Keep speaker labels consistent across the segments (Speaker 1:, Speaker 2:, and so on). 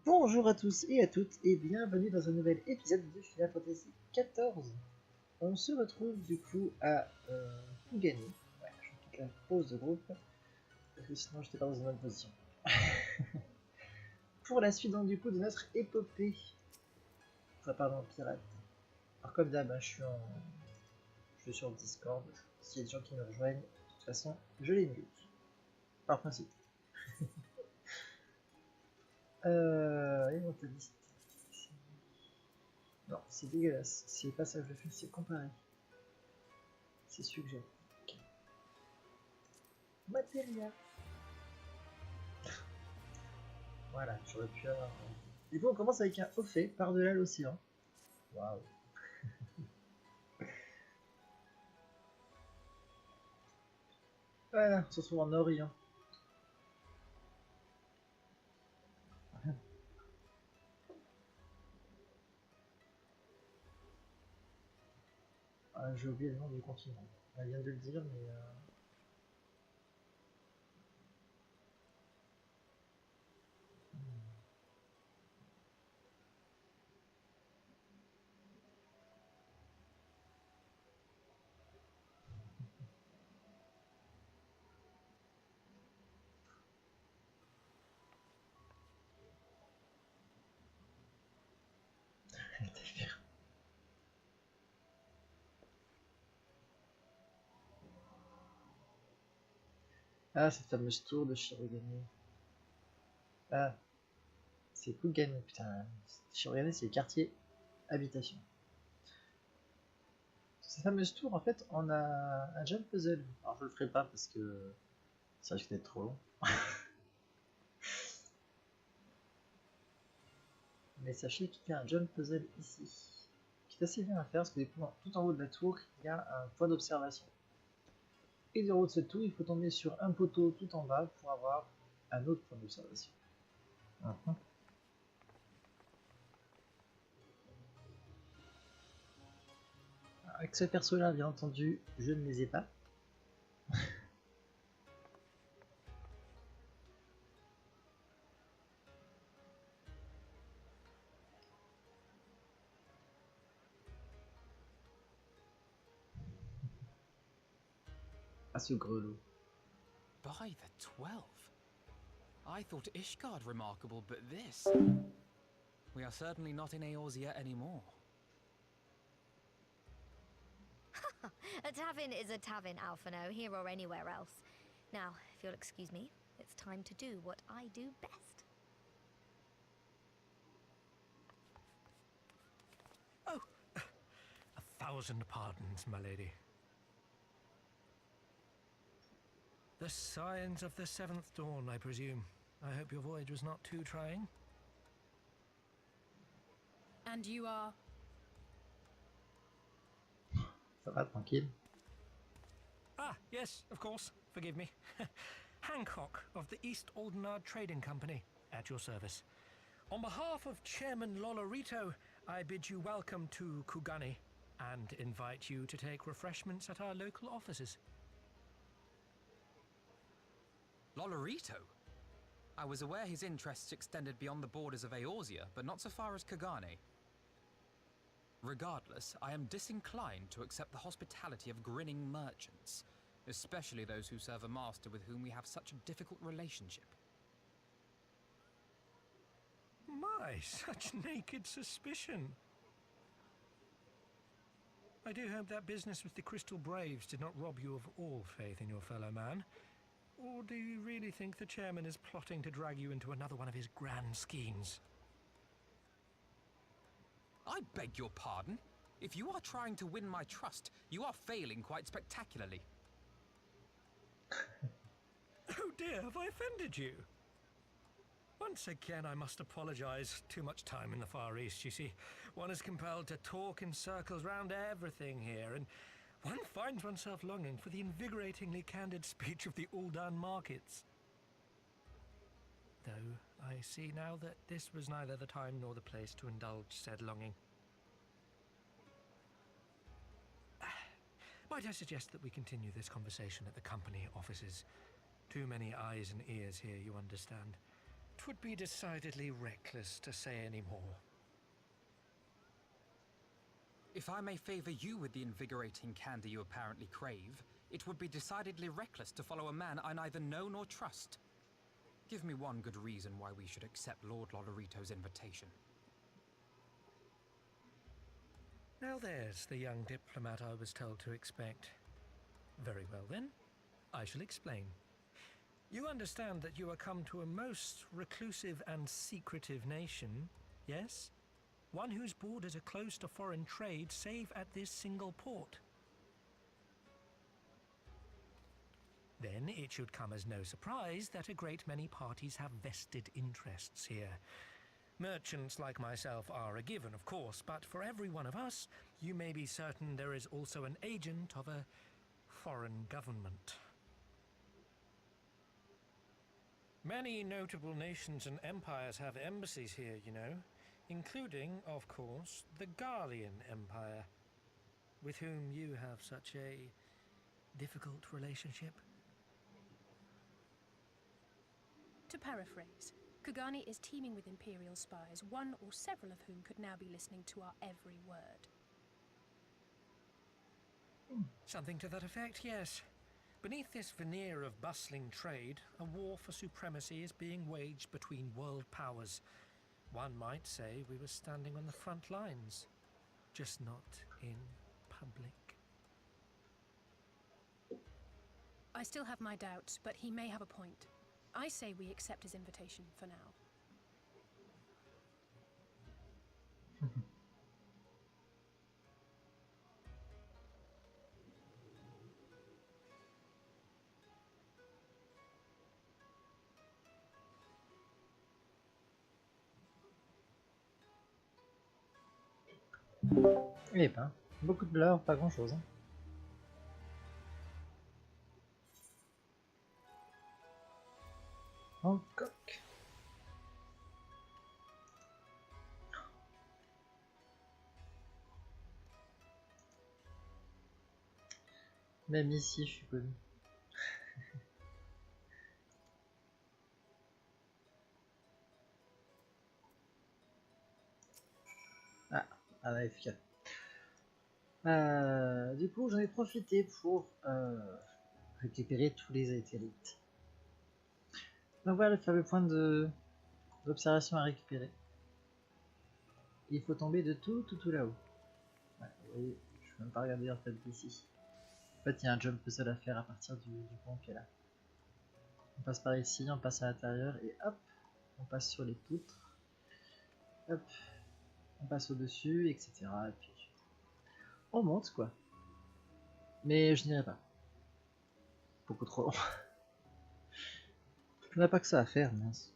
Speaker 1: Bonjour à tous et à toutes et bienvenue dans un nouvel épisode de Final Fantasy XIV. On se retrouve du coup à Kugane. Ouais, je quitte la pause de groupe parce que sinon j'étais pas dans une bonne position. Pour la suite donc du coup de notre épopée. Enfin pardon, pirate. Alors comme d'hab, je suis sur Discord. S'il y a des gens qui me rejoignent, de toute façon, je les mute. Par principe. Immortaliste. Non, c'est dégueulasse. C'est pas ça que je fais, c'est comparer. C'est celui que j'ai. Okay. Matériel. Voilà, j'aurais pu avoir. Du coup, on commence avec un haut fait par-delà l'océan. Waouh. Voilà, on se retrouve en Orient. Ah, j'ai oublié le nom du continent. Elle vient de le dire, mais. Ah, cette fameuse tour de Shirogane. Ah, c'est Kugane, putain. Shirogane, c'est le quartier habitation. Cette fameuse tour, en fait, on a un jump puzzle. Alors, je le ferai pas parce que ça risque d'être trop long. Mais sachez qu'il y a un jump puzzle ici, qui est assez bien à faire parce que tout en haut de la tour, il y a un point d'observation. Et du haut de cette tour, il faut tomber sur un poteau tout en bas pour avoir un autre point d'observation. Avec ce perso là, bien entendu, je ne les ai pas. À ce grelot.
Speaker 2: By the 12. I thought Ishgard remarkable, but this... We are certainly not in Eorzea anymore.
Speaker 3: A tavern is a tavern, Alphino, here or anywhere else. Now, if you'll excuse me, it's time to do what I do best.
Speaker 4: Oh, 1,000 pardons, my lady. The signs of the 7th dawn, I presume. I hope your voyage was not too trying.
Speaker 5: And you are?
Speaker 1: Ça va, tranquille.
Speaker 4: Ah, yes, of course. Forgive me. Hancock of the East Aldenard Trading Company, at your service. On behalf of Chairman Lolorito, I bid you welcome to Kugane and invite you to take refreshments at our local offices.
Speaker 2: Lolorito? I was aware his interests extended beyond the borders of Eorzea, but not so far as Kugane. Regardless, I am disinclined to accept the hospitality of grinning merchants, especially those who serve a master with whom we have such a difficult relationship.
Speaker 4: My, such naked suspicion. I do hope that business with the Crystal Braves did not rob you of all faith in your fellow man. Or do you really think the chairman is plotting to drag you into another one of his grand schemes?
Speaker 2: I beg your pardon? If you are trying to win my trust, you are failing quite spectacularly.
Speaker 4: Oh dear, have I offended you? Once again, I must apologize. Too much time in the Far East, you see. One is compelled to talk in circles round everything here, and one finds oneself longing for the invigoratingly candid speech of the Uldan markets. Though I see now that this was neither the time nor the place to indulge said longing. Might I suggest that we continue this conversation at the company offices? Too many eyes and ears here, you understand. It would be decidedly reckless to say any more.
Speaker 2: If I may favor you with the invigorating candy you apparently crave, it would be decidedly reckless to follow a man I neither know nor trust. Give me one good reason why we should accept Lord Lolorito's invitation.
Speaker 4: Now there's the young diplomat I was told to expect. Very well then, I shall explain. You understand that you are come to a most reclusive and secretive nation, yes? One whose borders are closed to foreign trade save at this single port. Then it should come as no surprise that a great many parties have vested interests here. Merchants like myself are a given, of course, but for every one of us, you may be certain there is also an agent of a foreign government. Many notable nations and empires have embassies here, you know, including, of course, the Garlean Empire, with whom you have such a difficult relationship.
Speaker 5: To paraphrase, Kugane is teeming with Imperial spies, one or several of whom could now be listening to our every word.
Speaker 4: Something to that effect, yes. Beneath this veneer of bustling trade, a war for supremacy is being waged between world powers. One might say we were standing on the front lines, just not in public.
Speaker 5: I still have my doubts, but he may have a point. I say we accept his invitation for now.
Speaker 1: Eh ben, beaucoup de pleurs, pas grand chose. Hein. Hancock. Même ici, je suis connu. Ah, AF4. Du coup, j'en ai profité pour récupérer tous les éthérites. Donc voilà le fameux point d'observation à récupérer. Il faut tomber de tout là-haut. Ouais, vous voyez, je ne peux même pas regarder en fait d'ici. En fait, il y a un jump puzzle à faire à partir du pont qui est là. On passe par ici, on passe à l'intérieur et hop, on passe sur les poutres. Hop, on passe au-dessus, etc. Et puis on monte quoi. Mais je n'irai pas. Beaucoup trop long. On n'a pas que ça à faire, mince.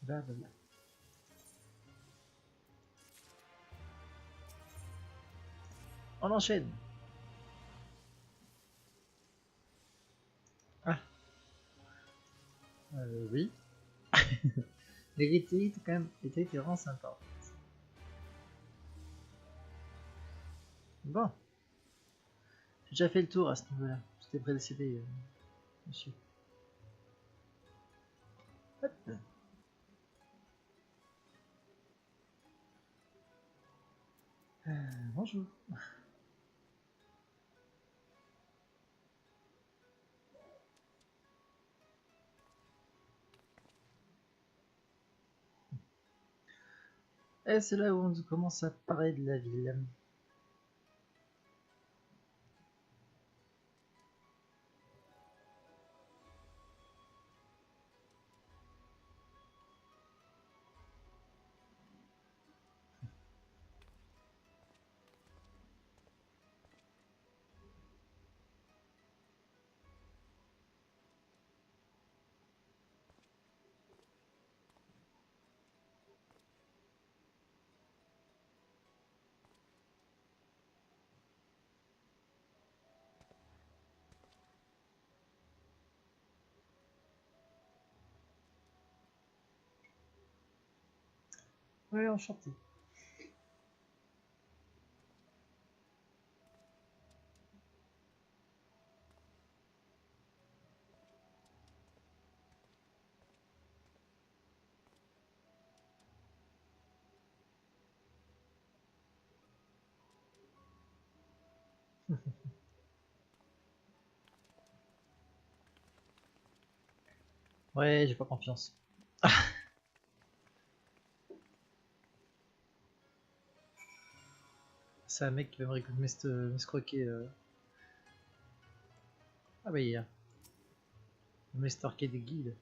Speaker 1: Blablabla. On enchaîne. Ah. Oui. Les quand même, les vraiment sympa. Bon. J'ai déjà fait le tour à ce niveau-là. J'étais prédécédé, monsieur. Hop. Bonjour. Et c'est là où on commence à parler de la ville. Ouais, enchanté. Ouais, j'ai pas confiance. C'est un mec qui va m'escroquer. Ah bah il a m'estorquer des guides.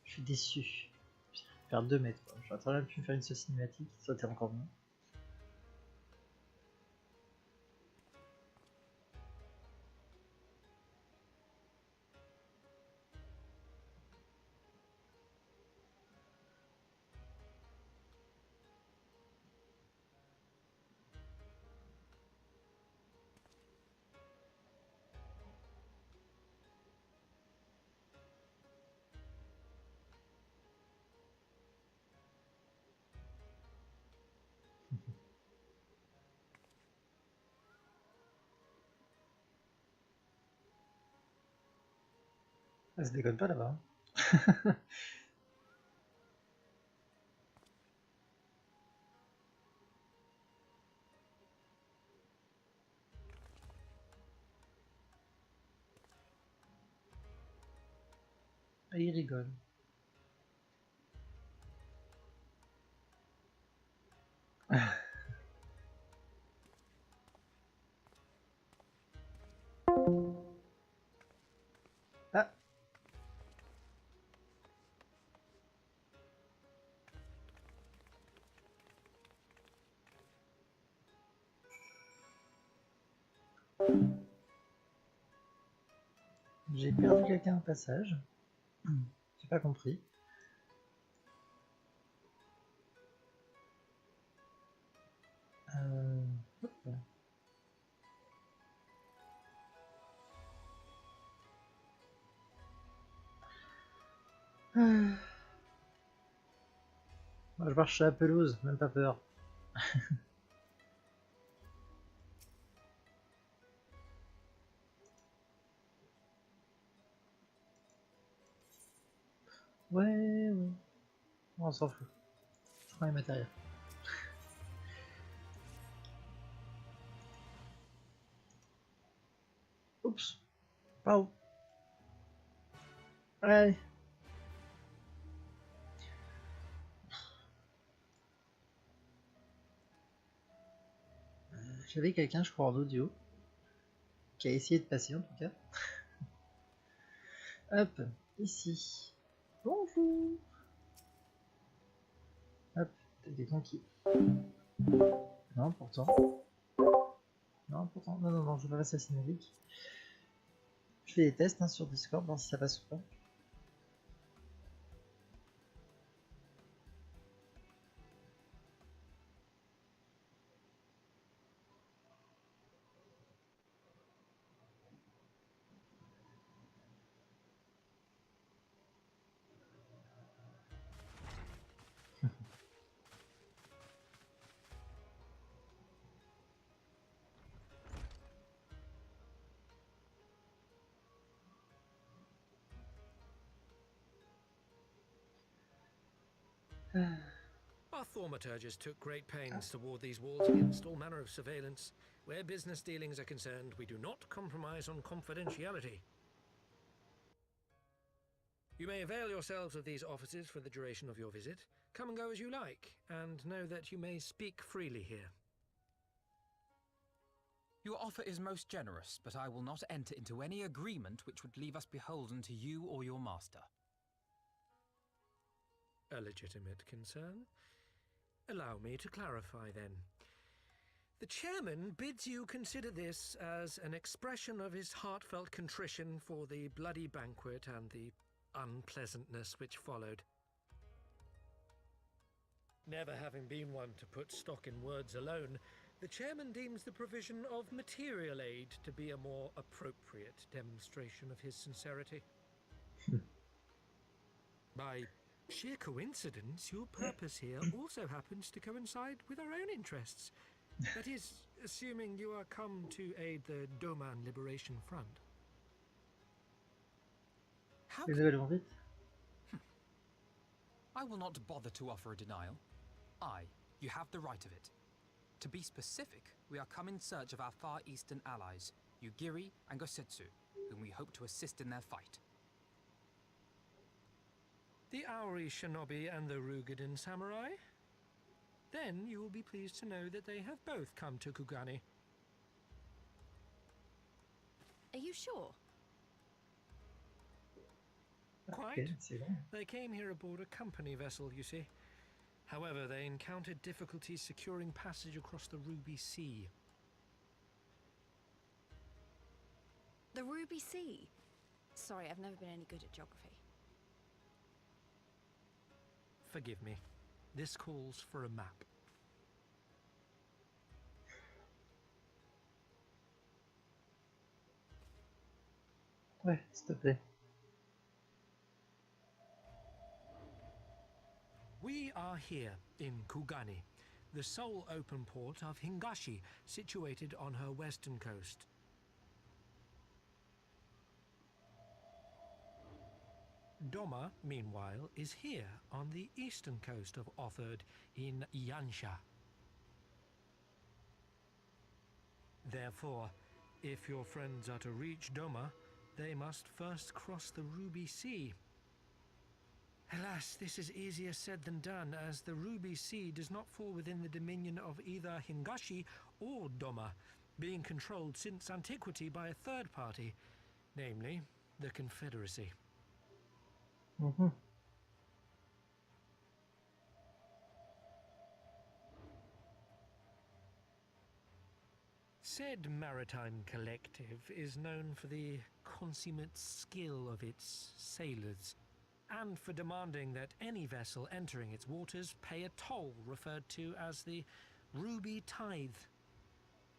Speaker 1: Je suis déçu. Je vais faire 2 mètres. J'aurais très bien pu faire une seule cinématique, ça aurait été encore mieux. Ah, ça déconne pas là-bas. Ah, il rigole. Ah, j'ai perdu quelqu'un au passage. J'ai pas compris. Hop. Moi je marche sur la pelouse, même pas peur. Ouais, ouais. On s'en fout. Je prends les matériels. Oups. Pas où. Allez. J'avais quelqu'un, je crois, en audio, qui a essayé de passer en tout cas. Hop, ici. Bonjour. Hop, t'as des conquis. Non, pourtant. Non, pourtant. Non, non, non, je vais pas passer à cinématique. Je fais des tests hein, sur Discord, voir si ça passe ou pas.
Speaker 4: Our thaumaturges took great pains to ward these walls against all manner of surveillance. Where business dealings are concerned, we do not compromise on confidentiality. You may avail yourselves of these offices for the duration of your visit. Come and go as you like, and know that you may speak freely here.
Speaker 2: Your offer is most generous, but I will not enter into any agreement which would leave us beholden to you or your master.
Speaker 4: A legitimate concern. Allow me to clarify then. The chairman bids you consider this as an expression of his heartfelt contrition for the bloody banquet and the unpleasantness which followed. Never having been one to put stock in words alone, the chairman deems the provision of material aid to be a more appropriate demonstration of his sincerity. By Sheer coincidence, your purpose here also happens to coincide with our own interests. That is, assuming you are come to aid the Doman Liberation Front.
Speaker 2: How
Speaker 1: Les
Speaker 2: can...
Speaker 1: nouvelles vont vite.
Speaker 2: I will not bother to offer a denial. You have the right of it. To be specific, we are come in search of our Far Eastern allies, Yugiri and Gosetsu, whom we hope to assist in their fight.
Speaker 4: The Aori Shinobi and the Rugadan Samurai? Then you will be pleased to know that they have both come to Kugane.
Speaker 5: Are you sure?
Speaker 4: Quite.
Speaker 1: Ok, c'est bon.
Speaker 4: They came here aboard a company vessel, you see. However, they encountered difficulties securing passage across the Ruby Sea.
Speaker 5: The Ruby Sea? Sorry, I've never been any good at geography.
Speaker 4: Forgive me. This calls for a map.
Speaker 1: Ouais, s'il te plaît.
Speaker 4: We are here in Kugane, the sole open port of Hingashi, situated on her western coast. Doma, meanwhile, is here on the eastern coast of Otherd in Yansha. Therefore, if your friends are to reach Doma, they must first cross the Ruby Sea. Alas, this is easier said than done, as the Ruby Sea does not fall within the dominion of either Hingashi or Doma, being controlled since antiquity by a third party, namely the Confederacy.
Speaker 1: Mhm.
Speaker 4: Said maritime collective is known for the consummate skill of its sailors, and for demanding that any vessel entering its waters pay a toll referred to as the Ruby Tithe.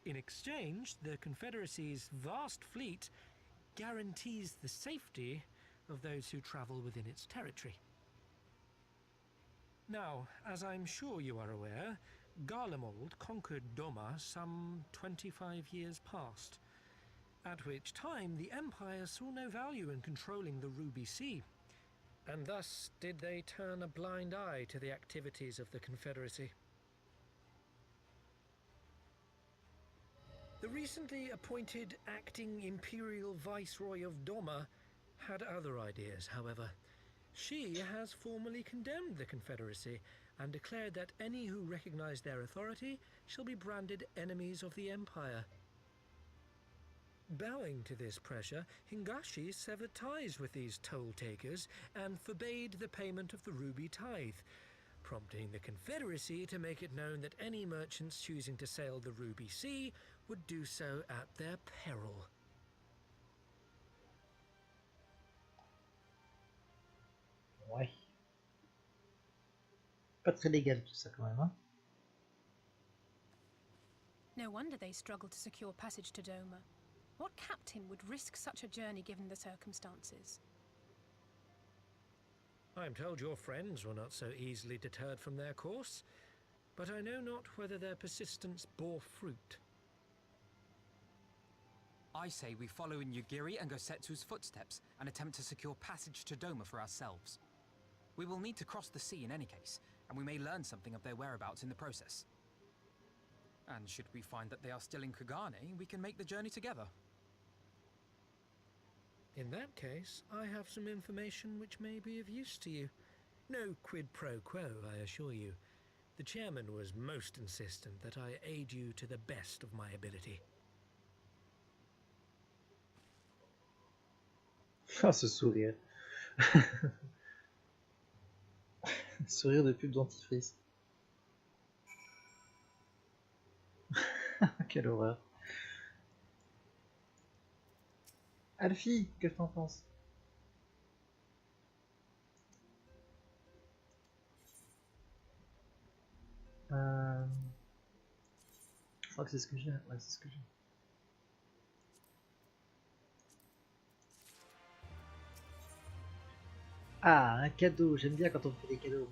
Speaker 4: In exchange, the Confederacy's vast fleet guarantees the safety of those who travel within its territory. Now, as I'm sure you are aware, Garlemald conquered Doma some 25 years past, at which time the Empire saw no value in controlling the Ruby Sea, and thus did they turn a blind eye to the activities of the Confederacy. The recently appointed acting Imperial Viceroy of Doma had other ideas, however. She has formally condemned the Confederacy and declared that any who recognize their authority shall be branded enemies of the Empire. Bowing to this pressure, Hingashi severed ties with these toll-takers and forbade the payment of the Ruby Tithe, prompting the Confederacy to make it known that any merchants choosing to sail the Ruby Sea would do so at their peril.
Speaker 1: Ouais. Pas très légal tout ça quand même, hein.
Speaker 5: No wonder they struggled to secure passage to Doma. What captain would risk such a journey given the circumstances?
Speaker 4: I am told your friends were not so easily deterred from their course, but I know not whether their persistence bore fruit.
Speaker 2: I say we follow in Yugiri and Gosetsu's footsteps and attempt to secure passage to Doma for ourselves. We will need to cross the sea in any case, and we may learn something of their whereabouts in the process. And should we find that they are still in Kugane, we can make the journey together.
Speaker 4: In that case, I have some information which may be of use to you. No quid pro quo, I assure you. The chairman was most insistent that I aid you to the best of my ability.
Speaker 1: Ah, ce sourire. Sourire de pub dentifrice. Quelle horreur. Alfie, qu'est-ce que t'en penses? Je crois que c'est ce que j'ai. Ouais, c'est ce que j'ai. Ah, un cadeau. J'aime bien quand on me fait des cadeaux.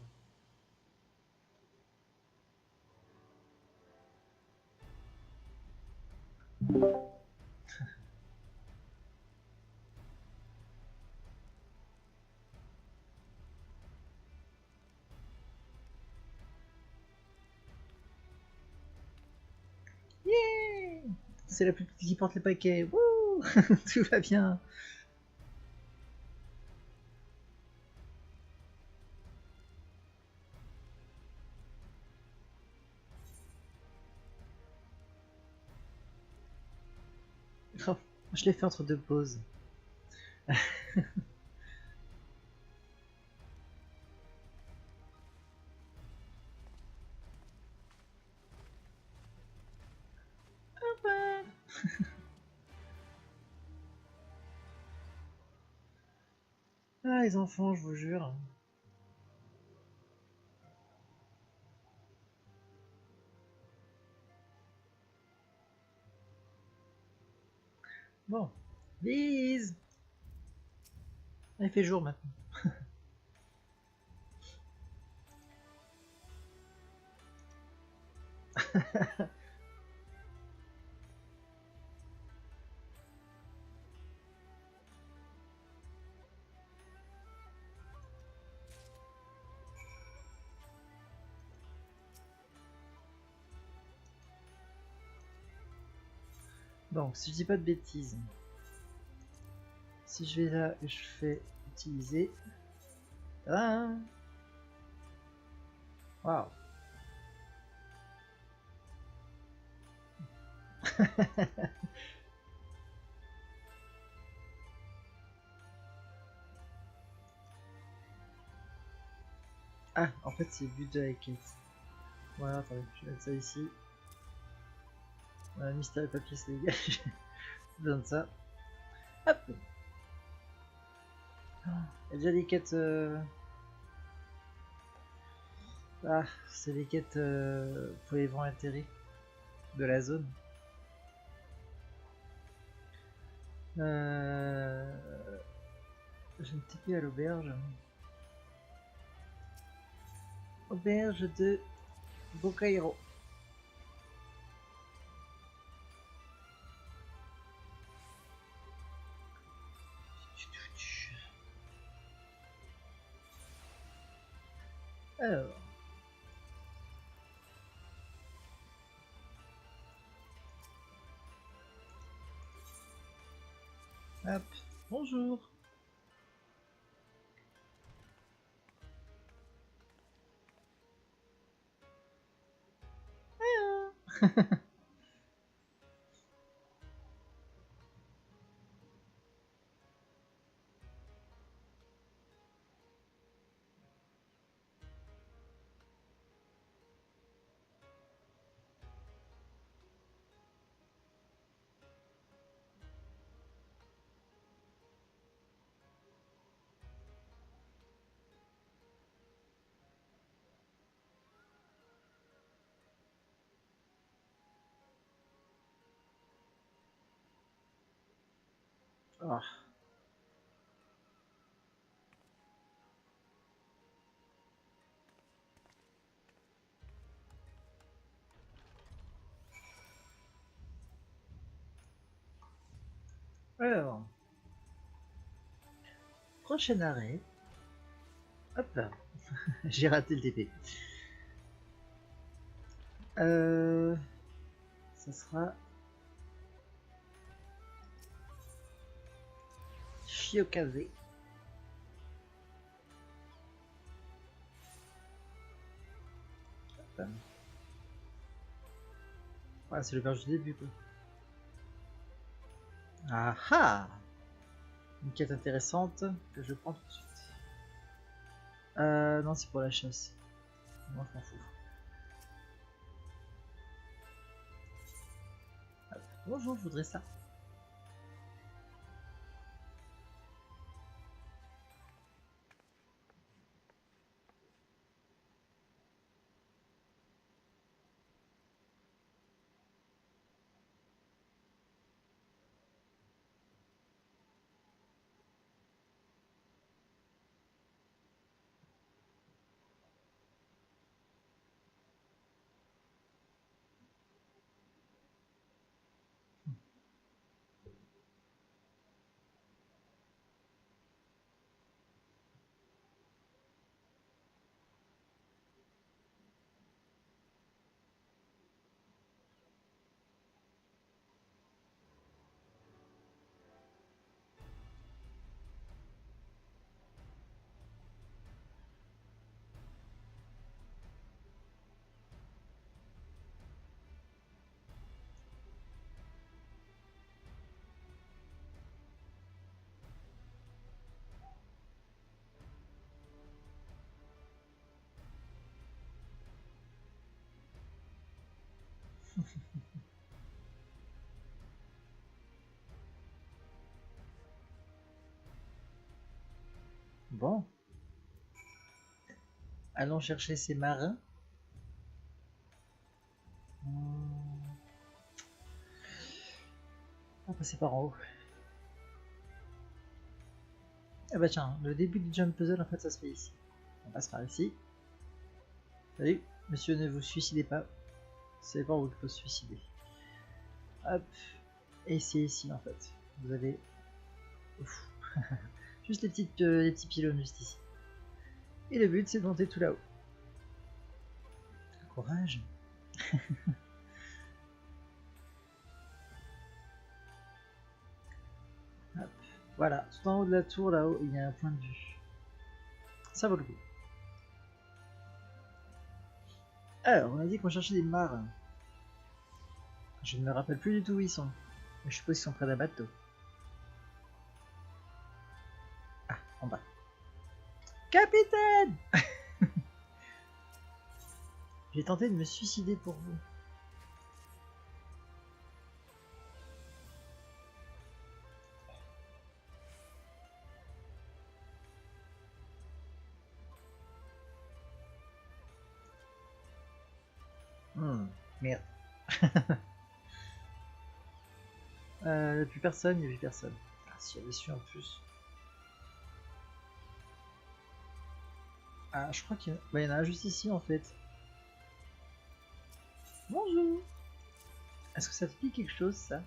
Speaker 1: Yeah! C'est la plus petite qui porte les paquets. Wouh! Tout va bien. Oh, je l'ai fait entre deux pauses. Ah, les enfants, je vous jure. Bon, Lise! Il fait jour maintenant. Donc, si je dis pas de bêtises, si je vais là et je fais utiliser. Ah! Waouh! Ah, en fait, c'est le but de la quête. Voilà, attendez, je vais mettre ça ici. Voilà, mystère et papier, c'est légal. J'ai besoin de ça. Hop! Il y a déjà des quêtes. Ah, c'est des quêtes pour les vents altérés de la zone. Je vais me taper à l'auberge. Auberge de Bocairo. Alors. Hop. Bonjour. Ah. Alors. Prochain arrêt. Hop là. J'ai raté le TP. Ça sera Shiokase. Ouais, c'est le berge du début quoi. Ah ah! Une quête intéressante que je prends tout de suite. Non, c'est pour la chasse. Moi, je m'en fous. Hop. Bonjour, je voudrais ça. Bon. Allons chercher ces marins. On va passer par en haut. Ah bah tiens, le début du jump puzzle en fait ça se fait ici. On passe par ici. Salut, monsieur, ne vous suicidez pas. C'est pas où il faut se suicider. Hop. Et c'est ici en fait. Vous avez... Ouf. Juste les petits pylônes juste ici. Et le but c'est de monter tout là-haut. Courage. Hop. Voilà, tout en haut de la tour là-haut il y a un point de vue. Ça vaut le coup. Alors, on a dit qu'on cherchait des marins. Je ne me rappelle plus du tout où ils sont. Mais je suppose qu'ils sont près d'un bateau. Ah, en bas. Capitaine! J'ai tenté de me suicider pour vous. Merde. Il n'y a plus personne, il n'y a plus personne. Ah, si j'avais su en plus. Ah, je crois qu'il y, bah, y en a un juste ici en fait. Bonjour. Est-ce que ça te dit quelque chose ça?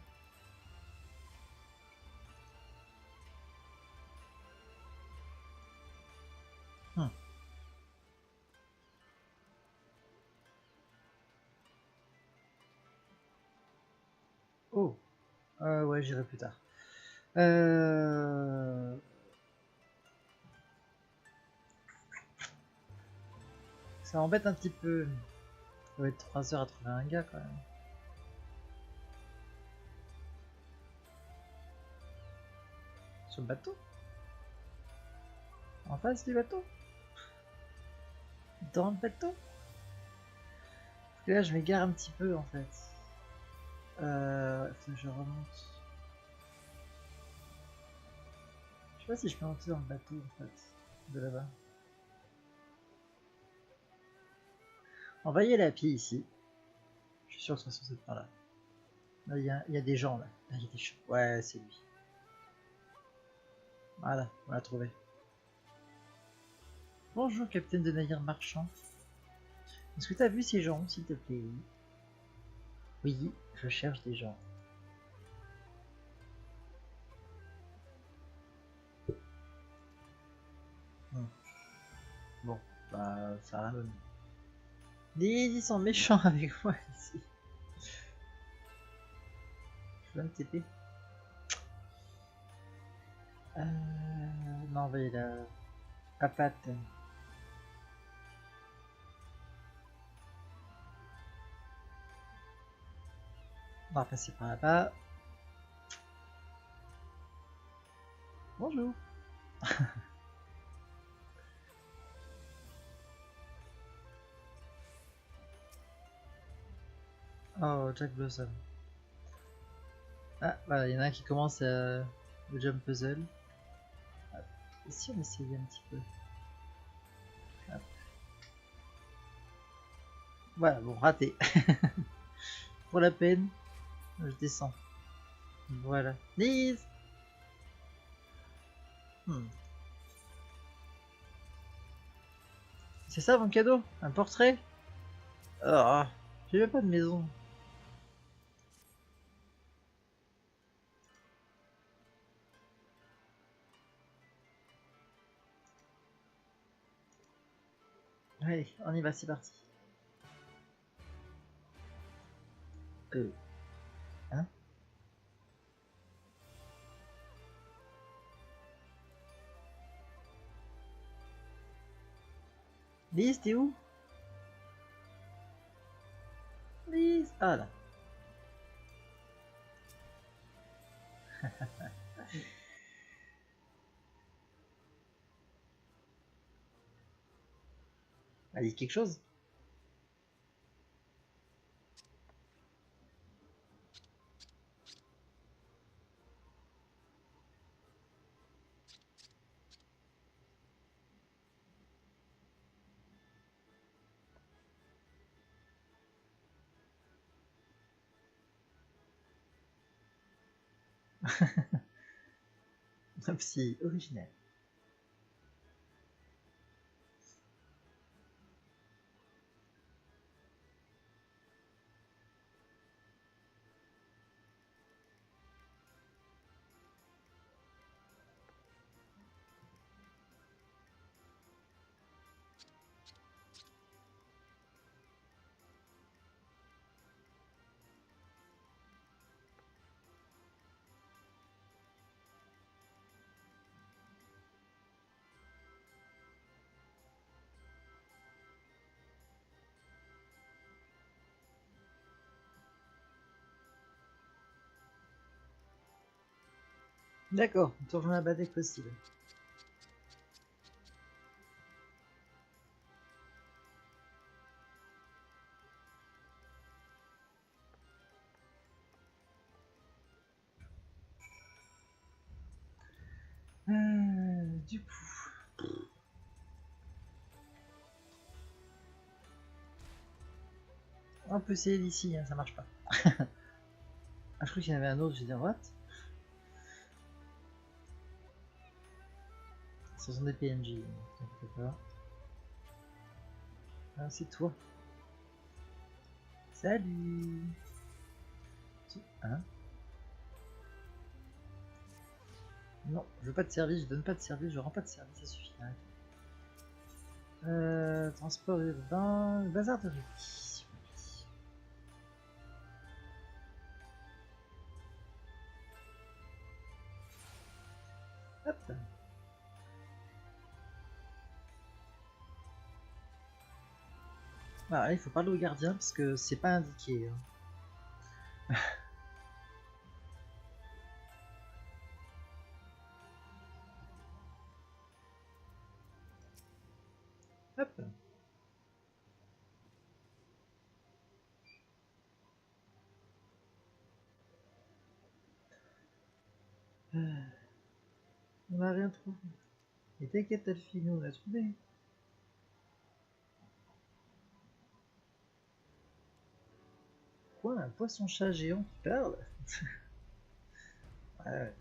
Speaker 1: Oh. Ouais, j'irai plus tard. Ça m'embête un petit peu. Ça va être 3 heures à trouver un gars quand même. Sur le bateau? En face du bateau? Dans le bateau? Parce que là je m'égare un petit peu en fait. Faut que je remonte. Je sais pas si je peux monter dans le bateau en fait. De là-bas. On va y aller à pied ici. Je suis sûr que ce sera cette par là. Là il y a des gens là. Là il y a des gens. Ouais c'est lui. Voilà, on l'a trouvé. Bonjour capitaine de navire marchand. Est-ce que tu as vu ces gens s'il te plaît? Oui, je cherche des gens. Bon, bah ça va. Ils sont méchants avec moi ici. Je vais me TP. Non, on va y aller à patte. On va passer par là-bas. Bonjour. Oh, Jack Blossom. Ah, voilà, il y en a un qui commence le jump puzzle. Hop. Ici, on essaye un petit peu. Hop. Voilà, bon, raté. Pour la peine, je descends. Voilà. Lise. C'est ça mon cadeau? Un portrait? Oh, j'ai même pas de maison. Allez, on y va, c'est parti. Hein? Lise, t'es où? Lise? Ah là. Elle dit quelque chose? Un psy original. D'accord, on te rejoint là-bas dès que possible. Du coup... On peut essayer d'ici, hein, ça marche pas. Ah, je crois qu'il y en avait un autre, j'ai dit what? Ce sont des PNJ, t'inquiète pas. Ah, c'est toi. Salut. Hein? Non, je veux pas de service, je donne pas de service, je rends pas de service, ça suffit. Transport urbain, bazar de rue. Hop. Voilà, il faut parler au gardien parce que c'est pas indiqué. Hein. Hop. On n'a rien trouvé. Et t'inquiète, Alfie, nous on a trouvé. Quoi, un poisson-chat géant qui parle? Ouais.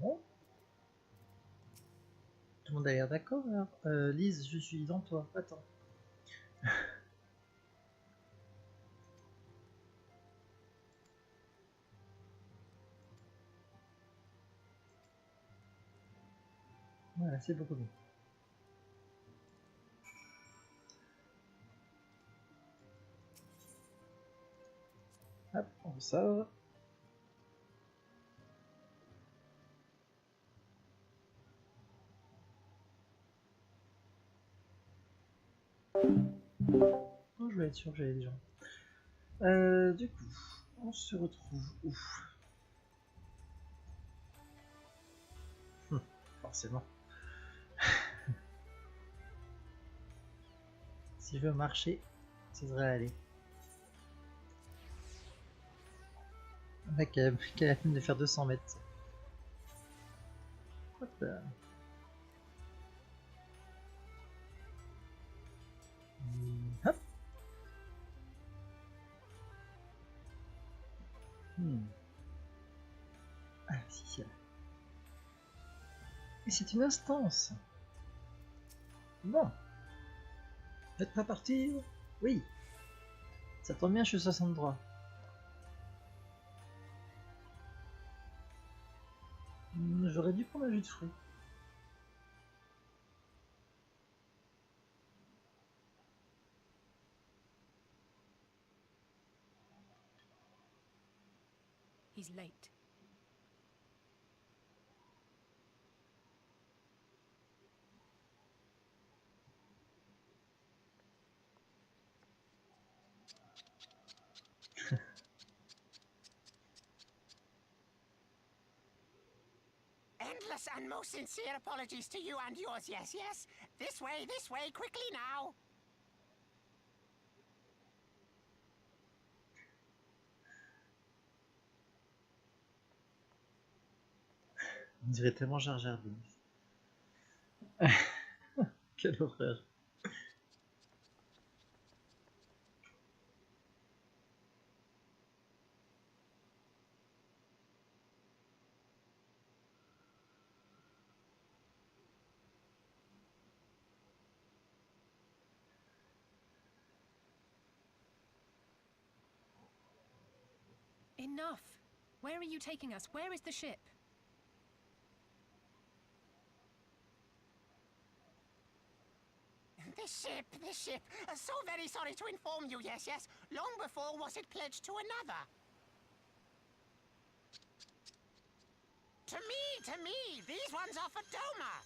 Speaker 1: Bon. Tout le monde a l'air d'accord alors. Lise, je suis dans toi. Attends. Voilà, c'est beaucoup mieux. Hop, on sort. Oh, je voulais être sûr que j'avais des gens. Du coup, on se retrouve où? Forcément. Si je veux marcher, ça devrait aller. Le mec a la peine de faire 200 mètres. Hop là. Hop. Ah, si, c'est là. Et c'est une instance. Bon. Vous êtes prêts à partir? Oui. Ça tombe bien, je suis 63. J'aurais dû prendre un jus de fruits.
Speaker 5: He's late.
Speaker 6: Endless and most sincere apologies to you and yours, yes, yes. This way, quickly now.
Speaker 1: On dirait tellement Jar Jar Binks. Quelle horreur.
Speaker 5: Enough! Where are you taking us? Where is the ship?
Speaker 6: The ship. So very sorry to inform you, yes, yes. Long before was it pledged to another. To me, these ones are for Doma.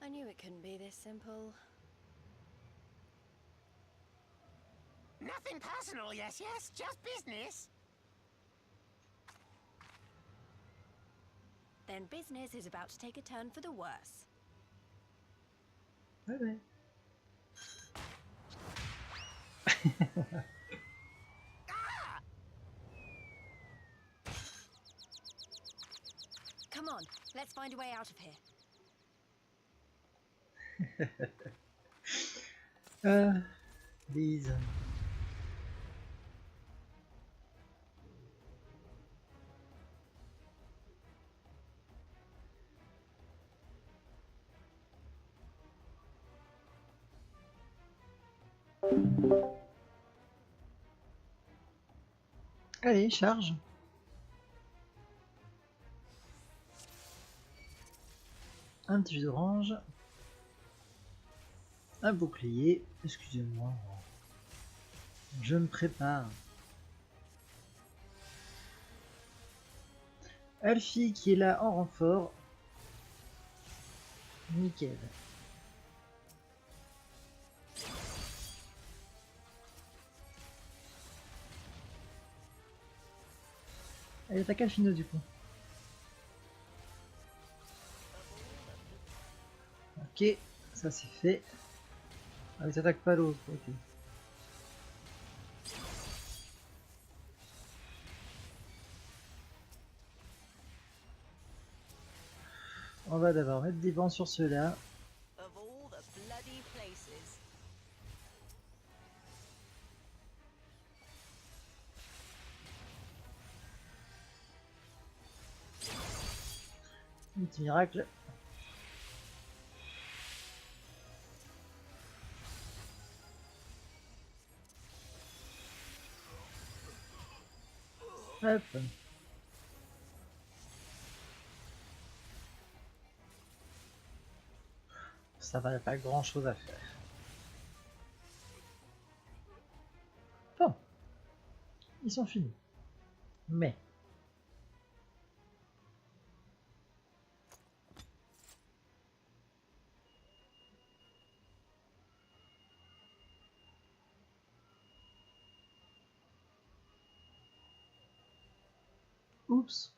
Speaker 7: I knew it couldn't be this simple.
Speaker 6: Nothing personal, yes, yes, just business.
Speaker 7: Then business is about to take a turn for the worse.
Speaker 1: Ouais, ouais.
Speaker 7: Come on, let's find a way out of here.
Speaker 1: Lise. Allez, charge. Un petit jus d'orange. Un bouclier. Excusez-moi. Je me prépare. Alfie qui est là en renfort. Nickel. Elle attaque Alfino du coup. Ok, ça c'est fait. Ah, il s'attaque pas l'autre, ok. On va d'abord mettre des vents sur ceux-là.
Speaker 7: Of all the bloody places.
Speaker 1: Un petit miracle. Hop. Ça va, pas grand chose à faire. Bon. Ils sont finis. Mais. Oups.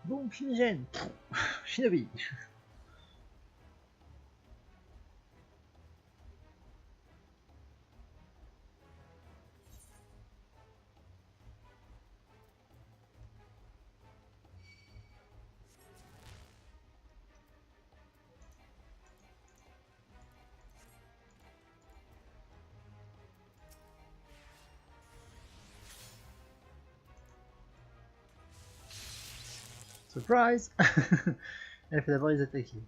Speaker 1: Bon, fumigène. Shinobi. Surprise. Elle fait d'abord les attaquer.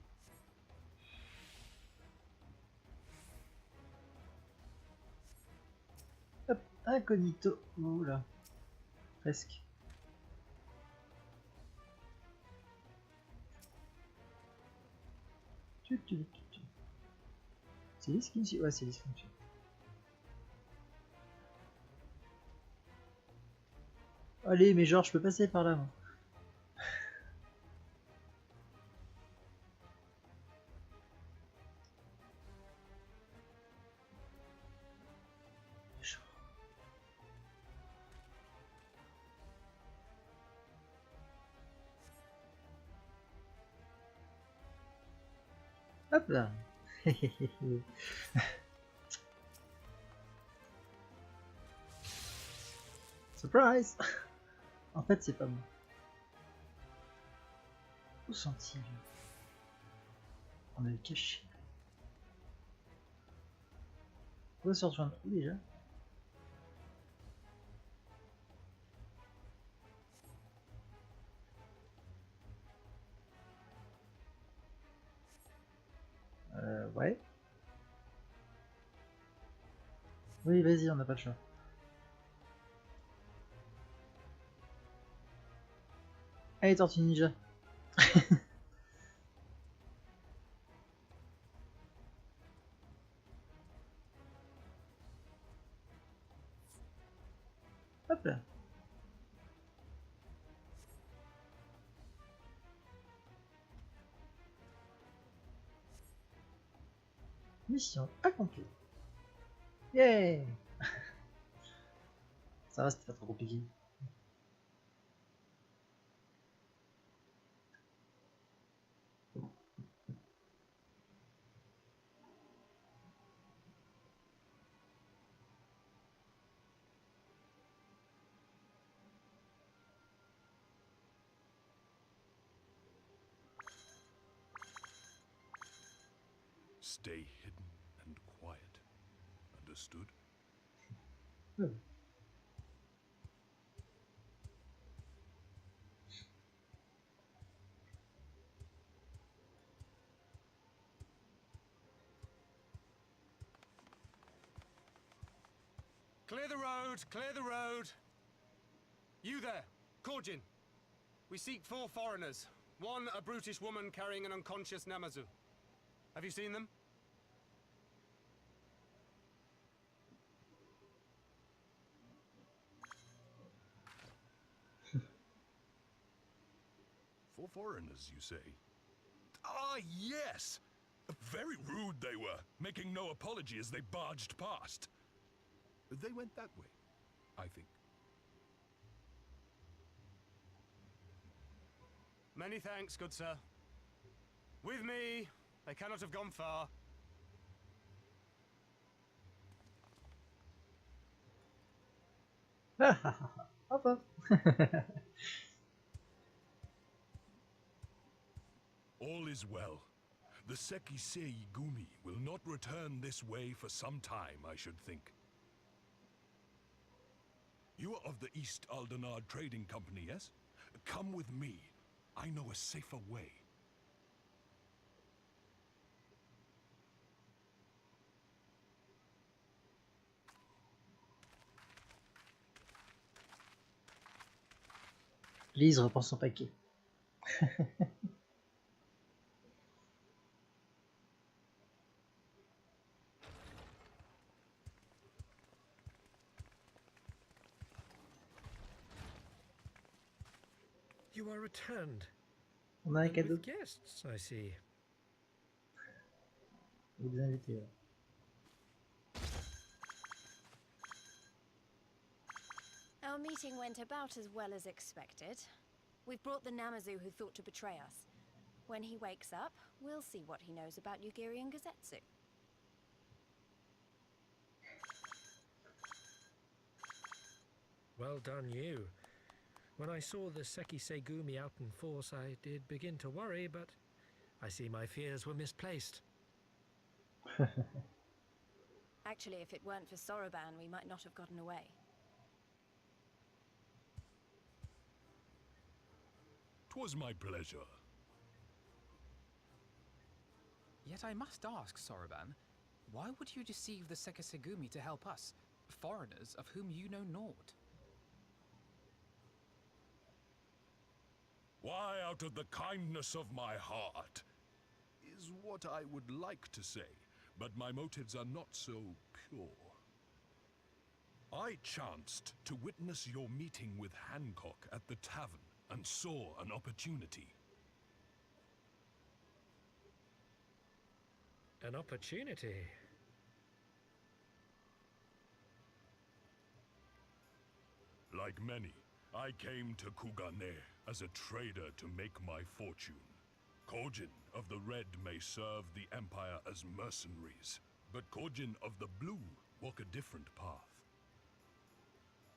Speaker 1: Hop, incognito. Oula. Presque. C'est Lys qui me suit? Ouais, c'est Lys qui me suit. Allez, mais genre, je peux passer par là, moi. Hop là. Surprise. En fait, c'est pas moi. Où sont-ils? On a le caché. On va se rejoindre où déjà? Ouais. Oui, vas-y, on n'a pas le choix. Allez, Tortue Ninja. Hop là. Mission accomplie. Yeah. Ça va, c'était pas trop compliqué.
Speaker 8: Stay hidden and quiet. Understood?
Speaker 2: Clear the road! Clear the road! You there, Kugane. We seek 4 foreigners. One, a brutish woman carrying an unconscious Namazu. Have you seen them?
Speaker 8: For foreigners, you say? Ah, yes! Very rude they were, making no apology as they barged past. They went that way, I think.
Speaker 2: Many thanks, good sir. With me, they cannot have gone far.
Speaker 1: Hop hop.
Speaker 8: All is well. The Sekisei Gumi will not return this way for some time, I should think. You are of the East Aldenard Trading Company, yes? Come with me. I know a safer way.
Speaker 1: Lise reprend son paquet.
Speaker 4: You are returned.
Speaker 1: On a un
Speaker 4: And
Speaker 1: cadeau.
Speaker 4: with guests, I see.
Speaker 1: Vous des invités. Ouais.
Speaker 3: Our meeting
Speaker 7: meeting went about as well as expected. We've brought the Namazu who thought to betray us. When he wakes up, we'll see what he knows about Yugiri and Gazetsu.
Speaker 4: Well done, you. When I saw the Seki Segumi out in force, I did begin to worry, but I see my fears were misplaced.
Speaker 7: Actually, if it weren't for Soroban, we might not have gotten away.
Speaker 8: "'Twas my pleasure."
Speaker 2: Yet I must ask, Soroban, why would you deceive the Sekisegumi to help us, foreigners of whom you know naught?
Speaker 8: "Why, out of the kindness of my heart," is what I would like to say, but my motives are not so pure. I chanced to witness your meeting with Hancock at the tavern and saw an opportunity.
Speaker 4: An opportunity?
Speaker 8: Like many, I came to Kugane as a trader to make my fortune. Kojin of the Red may serve the Empire as mercenaries, but Kojin of the Blue walk a different path.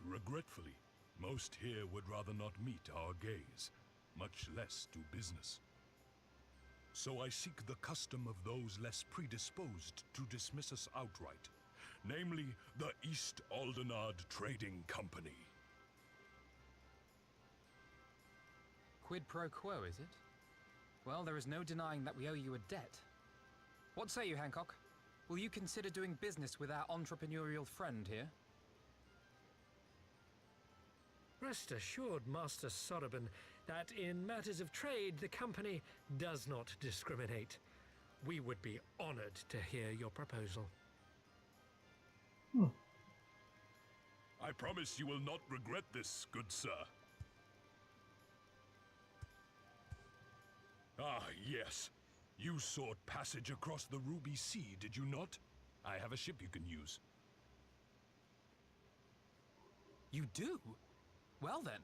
Speaker 8: Regretfully, most here would rather not meet our gaze, much less do business. So I seek the custom of those less predisposed to dismiss us outright, namely the East Aldenard Trading Company.
Speaker 2: Quid pro quo, is it? Well, there is no denying that we owe you a debt. What say you, Hancock? Will you consider doing business with our entrepreneurial friend here?
Speaker 4: Rest assured, Master Soroban, that in matters of trade, the company does not discriminate. We would be honored to hear your proposal.
Speaker 8: I promise you will not regret this, good sir. Ah, yes. You sought passage across the Ruby Sea, did you not? I have a ship you can use.
Speaker 2: You do? Well then,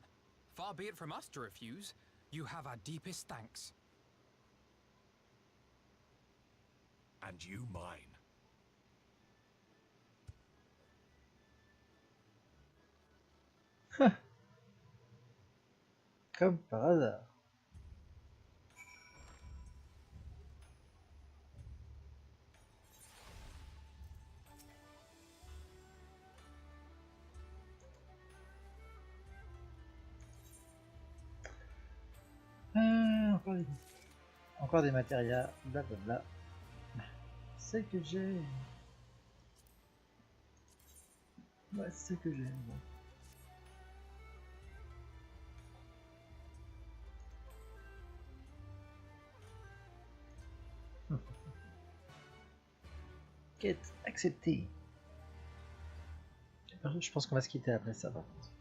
Speaker 2: far be it from us to refuse. You have our deepest thanks.
Speaker 8: And you mine.
Speaker 1: Comme par hasard. Encore des matérias, blablabla. C'est que j'ai. Ouais, c'est ce que j'ai. Bon. Quête acceptée. Je pense qu'on va se quitter après ça par contre.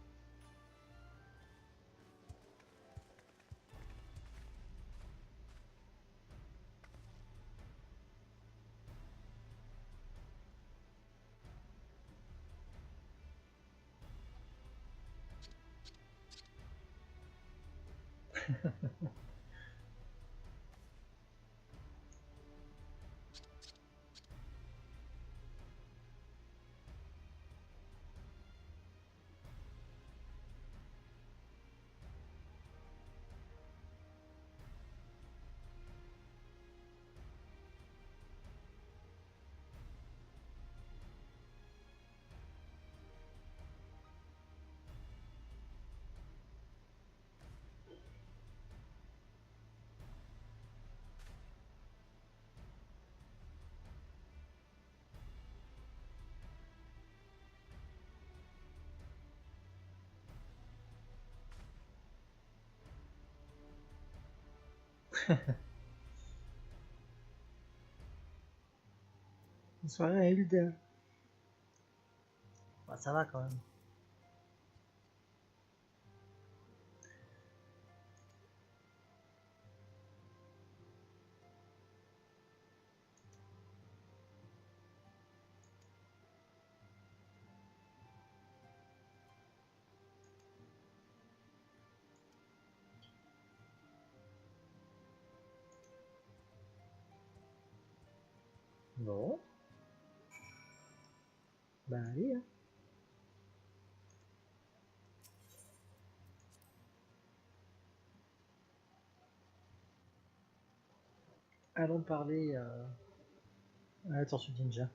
Speaker 1: Bonne soirée, Hilda. Bah, ça va quand même. Bah allez, hein. Allons parler à la tortue ninja.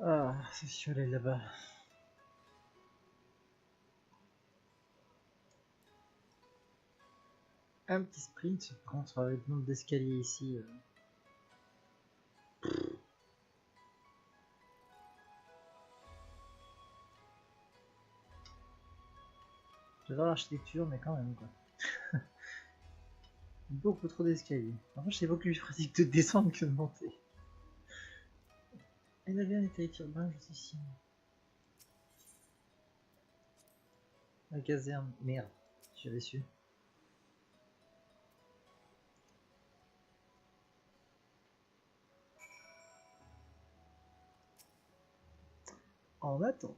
Speaker 1: Ah, c'est sûr, elle est là-bas. Un petit sprint contre le nombre d'escaliers ici. J'adore l'architecture, mais quand même, quoi. Beaucoup trop d'escaliers. En fait, c'est beaucoup plus pratique de descendre que de monter. Elle a bien les territoires urbains juste ici. La caserne. Merde, j'avais su. En attendant.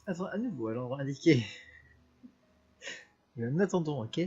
Speaker 1: Attends, à nouveau, alors on va indiquer. En attendant, ok.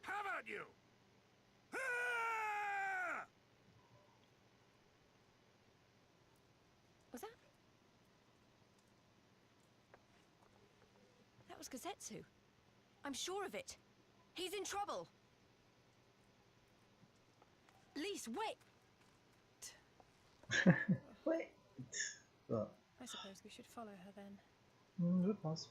Speaker 8: How about you? Ah!
Speaker 7: Was that? That was Gazetsu. I'm sure of it. He's in trouble. Lise, wait!
Speaker 1: Ouais. Bon.
Speaker 5: I suppose we should follow her then.
Speaker 1: Je pense.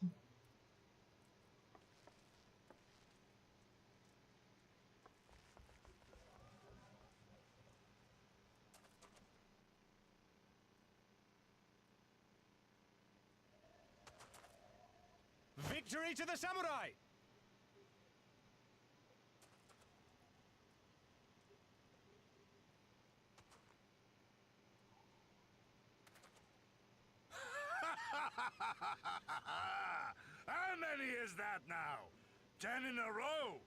Speaker 9: Victory to the samurai!
Speaker 8: How many is that now? 10 in a row?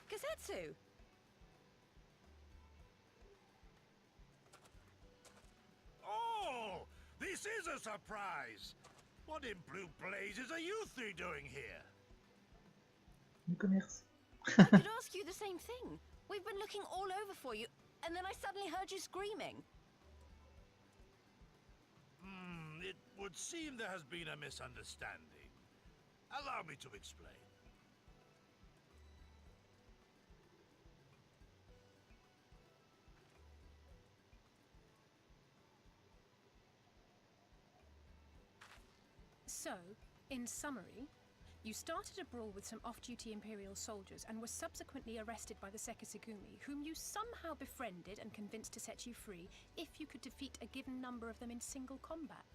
Speaker 7: Gazetsu!
Speaker 8: Oh, this is a surprise! What in blue blazes are you three doing here?
Speaker 1: Du commerce.
Speaker 7: I could ask you the same thing. We've been looking all over for you, and then I suddenly heard you screaming.
Speaker 8: It would seem there has been a misunderstanding. Allow me to explain.
Speaker 5: So, in summary, you started a brawl with some off-duty Imperial soldiers and were subsequently arrested by the Sekisugumi, whom you somehow befriended and convinced to set you free if you could defeat a given number of them in single combat.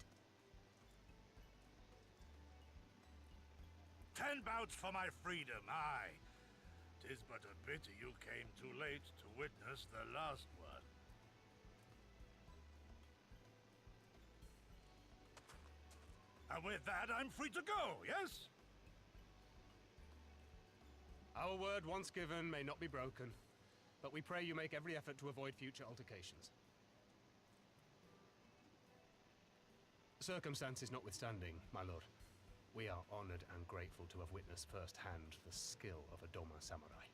Speaker 8: 10 bouts for my freedom, aye. 'Tis but a pity you came too late to witness the last one. And with that, I'm free to go, yes?
Speaker 9: Our word once given may not be broken, but we pray you make every effort to avoid future altercations. Circumstances notwithstanding, my lord, we are honored and grateful to have witnessed firsthand the skill of a Doma samurai.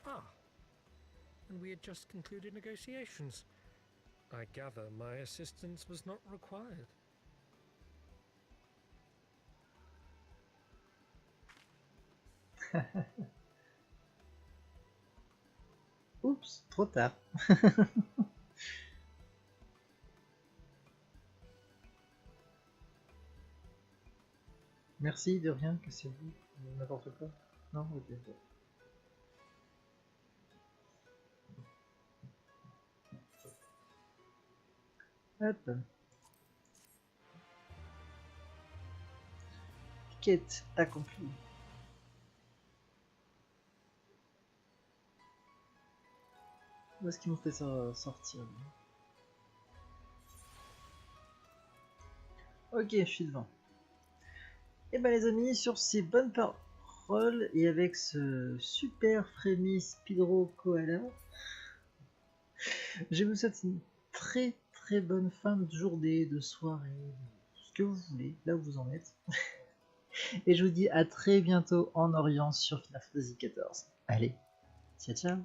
Speaker 4: Ah, and we had just concluded negotiations. I gather my assistance was not required.
Speaker 1: Oups, trop tard. Merci, de rien, que c'est vous. N'importe quoi. Non, ok. Hop. Quête accomplie. Où est-ce qu'ils m'ont fait ça sortir? Ok, je suis devant. Et ben les amis, sur ces bonnes paroles et avec ce super frémi Speedro Koala, je vous souhaite une très très bonne fin de journée, de soirée, ce que vous voulez, là où vous en êtes. Et je vous dis à très bientôt en Orient sur Final Fantasy XIV. Allez, ciao ciao.